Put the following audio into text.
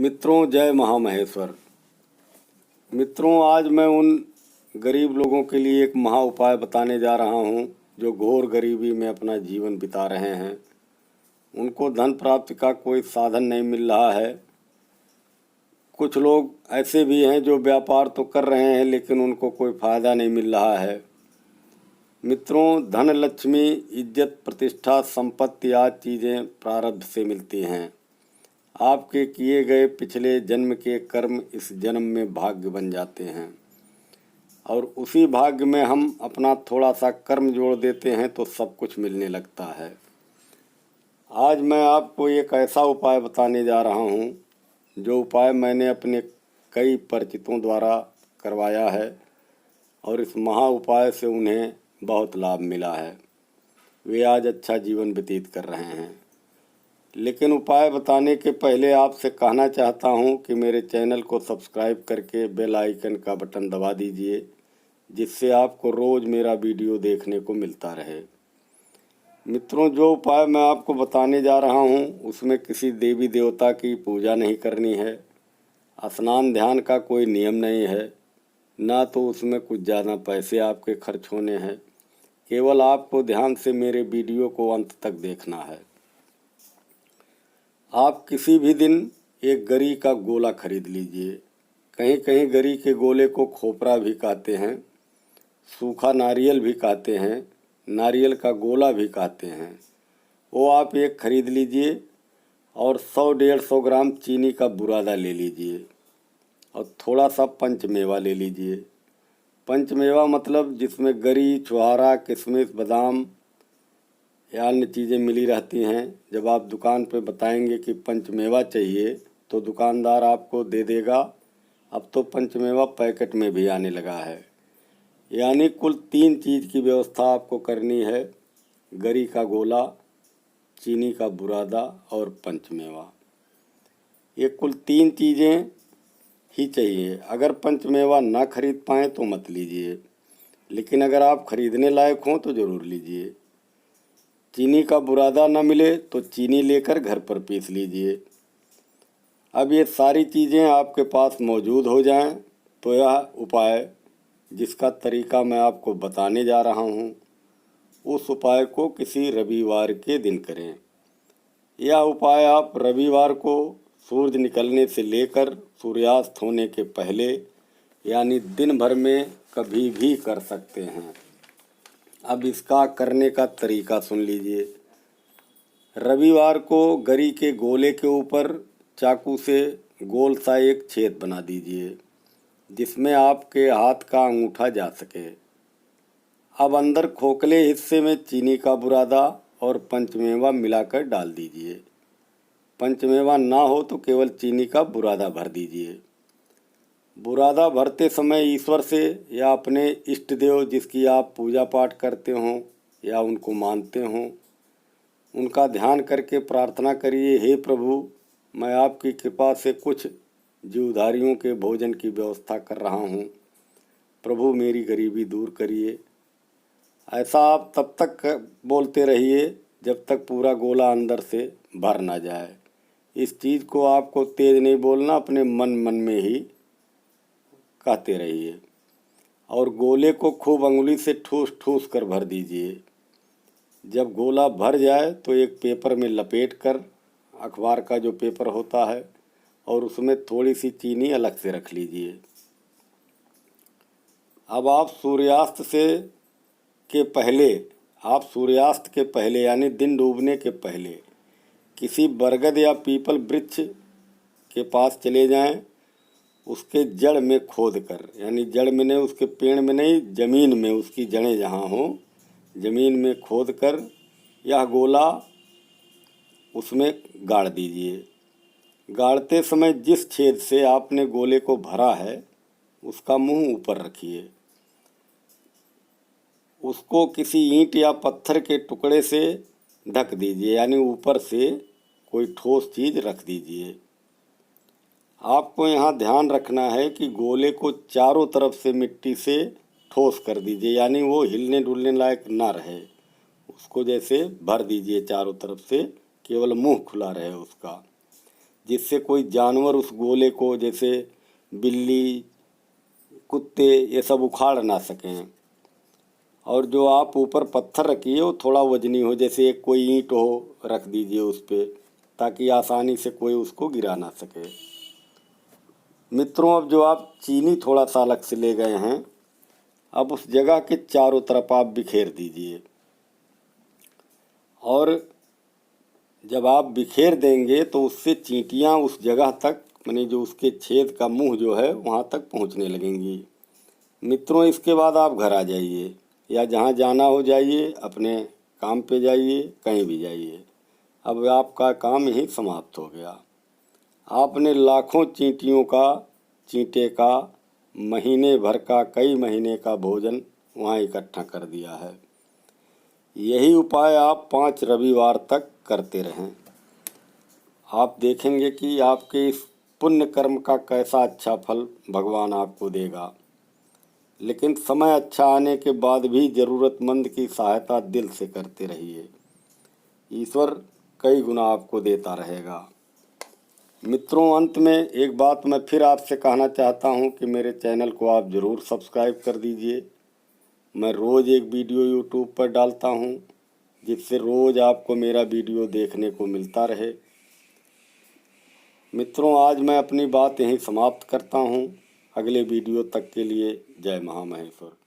मित्रों, जय महामहेश्वर। मित्रों, आज मैं उन गरीब लोगों के लिए एक महा उपाय बताने जा रहा हूं जो घोर गरीबी में अपना जीवन बिता रहे हैं। उनको धन प्राप्ति का कोई साधन नहीं मिल रहा है। कुछ लोग ऐसे भी हैं जो व्यापार तो कर रहे हैं लेकिन उनको कोई फ़ायदा नहीं मिल रहा है। मित्रों, धन, लक्ष्मी, इज्जत, प्रतिष्ठा, संपत्ति आदि चीज़ें प्रारब्ध से मिलती हैं। आपके किए गए पिछले जन्म के कर्म इस जन्म में भाग्य बन जाते हैं और उसी भाग्य में हम अपना थोड़ा सा कर्म जोड़ देते हैं तो सब कुछ मिलने लगता है। आज मैं आपको एक ऐसा उपाय बताने जा रहा हूँ जो उपाय मैंने अपने कई परिचितों द्वारा करवाया है और इस महा उपाय से उन्हें बहुत लाभ मिला है। वे आज अच्छा जीवन व्यतीत कर रहे हैं। लेकिन उपाय बताने के पहले आपसे कहना चाहता हूं कि मेरे चैनल को सब्सक्राइब करके बेल आइकन का बटन दबा दीजिए, जिससे आपको रोज़ मेरा वीडियो देखने को मिलता रहे। मित्रों, जो उपाय मैं आपको बताने जा रहा हूं उसमें किसी देवी देवता की पूजा नहीं करनी है, स्नान ध्यान का कोई नियम नहीं है, ना तो उसमें कुछ ज़्यादा पैसे आपके खर्च होने हैं। केवल आपको ध्यान से मेरे वीडियो को अंत तक देखना है। आप किसी भी दिन एक गरी का गोला खरीद लीजिए। कहीं कहीं गरी के गोले को खोपरा भी कहते हैं, सूखा नारियल भी कहते हैं, नारियल का गोला भी कहते हैं। वो आप एक खरीद लीजिए और 100-150 ग्राम चीनी का बुरादा ले लीजिए और थोड़ा सा पंचमेवा ले लीजिए। पंचमेवा मतलब जिसमें गरी, छुहारा, किशमिश, बादाम या अन्य चीज़ें मिली रहती हैं। जब आप दुकान पे बताएंगे कि पंचमेवा चाहिए तो दुकानदार आपको दे देगा। अब तो पंचमेवा पैकेट में भी आने लगा है। यानी कुल 3 चीज़ की व्यवस्था आपको करनी है: गरी का गोला, चीनी का बुरादा और पंचमेवा। ये कुल 3 चीज़ें ही चाहिए। अगर पंचमेवा ना खरीद पाएँ तो मत लीजिए, लेकिन अगर आप खरीदने लायक हों तो ज़रूर लीजिए। चीनी का बुरादा न मिले तो चीनी लेकर घर पर पीस लीजिए। अब ये सारी चीज़ें आपके पास मौजूद हो जाएं तो यह उपाय, जिसका तरीका मैं आपको बताने जा रहा हूँ, उस उपाय को किसी रविवार के दिन करें। यह उपाय आप रविवार को सूरज निकलने से लेकर सूर्यास्त होने के पहले यानी दिन भर में कभी भी कर सकते हैं। अब इसका करने का तरीका सुन लीजिए। रविवार को गरी के गोले के ऊपर चाकू से गोल सा एक छेद बना दीजिए जिसमें आपके हाथ का अंगूठा जा सके। अब अंदर खोखले हिस्से में चीनी का बुरादा और पंचमेवा मिलाकर डाल दीजिए। पंचमेवा ना हो तो केवल चीनी का बुरादा भर दीजिए। बुरादा भरते समय ईश्वर से या अपने इष्ट देव जिसकी आप पूजा पाठ करते हों या उनको मानते हों, उनका ध्यान करके प्रार्थना करिए, हे प्रभु, मैं आपकी कृपा से कुछ जीवधारियों के भोजन की व्यवस्था कर रहा हूँ। प्रभु, मेरी गरीबी दूर करिए। ऐसा आप तब तक बोलते रहिए जब तक पूरा गोला अंदर से भर ना जाए। इस चीज़ को आपको तेज नहीं बोलना, अपने मन मन में ही कहते रहिए और गोले को खूब अंगुली से ठूस ठूस कर भर दीजिए। जब गोला भर जाए तो एक पेपर में लपेट कर, अखबार का जो पेपर होता है, और उसमें थोड़ी सी चीनी अलग से रख लीजिए। अब आप सूर्यास्त के पहले यानी दिन डूबने के पहले किसी बरगद या पीपल वृक्ष के पास चले जाएं। उसके जड़ में खोद कर, यानी जड़ में नहीं, उसके पेड़ में नहीं, ज़मीन में, उसकी जड़ें जहाँ हों, ज़मीन में खोद कर यह गोला उसमें गाड़ दीजिए। गाड़ते समय जिस छेद से आपने गोले को भरा है उसका मुंह ऊपर रखिए। उसको किसी ईंट या पत्थर के टुकड़े से ढक दीजिए, यानी ऊपर से कोई ठोस चीज़ रख दीजिए। आपको यहाँ ध्यान रखना है कि गोले को चारों तरफ से मिट्टी से ठोस कर दीजिए, यानी वो हिलने डुलने लायक ना रहे। उसको जैसे भर दीजिए चारों तरफ से, केवल मुंह खुला रहे उसका। जिससे कोई जानवर उस गोले को, जैसे बिल्ली, कुत्ते, ये सब उखाड़ ना सकें। और जो आप ऊपर पत्थर रखिए वो थोड़ा वजनी हो, जैसे एक कोई ईंट हो रख दीजिए उस पर, ताकि आसानी से कोई उसको गिरा ना सके। मित्रों, अब जो आप चीनी थोड़ा सा अलग से ले गए हैं, अब उस जगह के चारों तरफ आप बिखेर दीजिए। और जब आप बिखेर देंगे तो उससे चींटियाँ उस जगह तक, माने जो उसके छेद का मुंह जो है वहाँ तक पहुँचने लगेंगी। मित्रों, इसके बाद आप घर आ जाइए या जहाँ जाना हो जाइए, अपने काम पे जाइए, कहीं भी जाइए। अब आपका काम यही समाप्त हो गया। आपने लाखों चींटे का महीने भर का, कई महीने का भोजन वहाँ इकट्ठा कर दिया है। यही उपाय आप 5 रविवार तक करते रहें। आप देखेंगे कि आपके इस पुण्य कर्म का कैसा अच्छा फल भगवान आपको देगा। लेकिन समय अच्छा आने के बाद भी ज़रूरतमंद की सहायता दिल से करते रहिए। ईश्वर कई गुना आपको देता रहेगा। मित्रों, अंत में एक बात मैं फिर आपसे कहना चाहता हूं कि मेरे चैनल को आप ज़रूर सब्सक्राइब कर दीजिए। मैं रोज़ एक वीडियो यूट्यूब पर डालता हूं, जिससे रोज़ आपको मेरा वीडियो देखने को मिलता रहे। मित्रों, आज मैं अपनी बात यहीं समाप्त करता हूं। अगले वीडियो तक के लिए जय महामहेश्वर।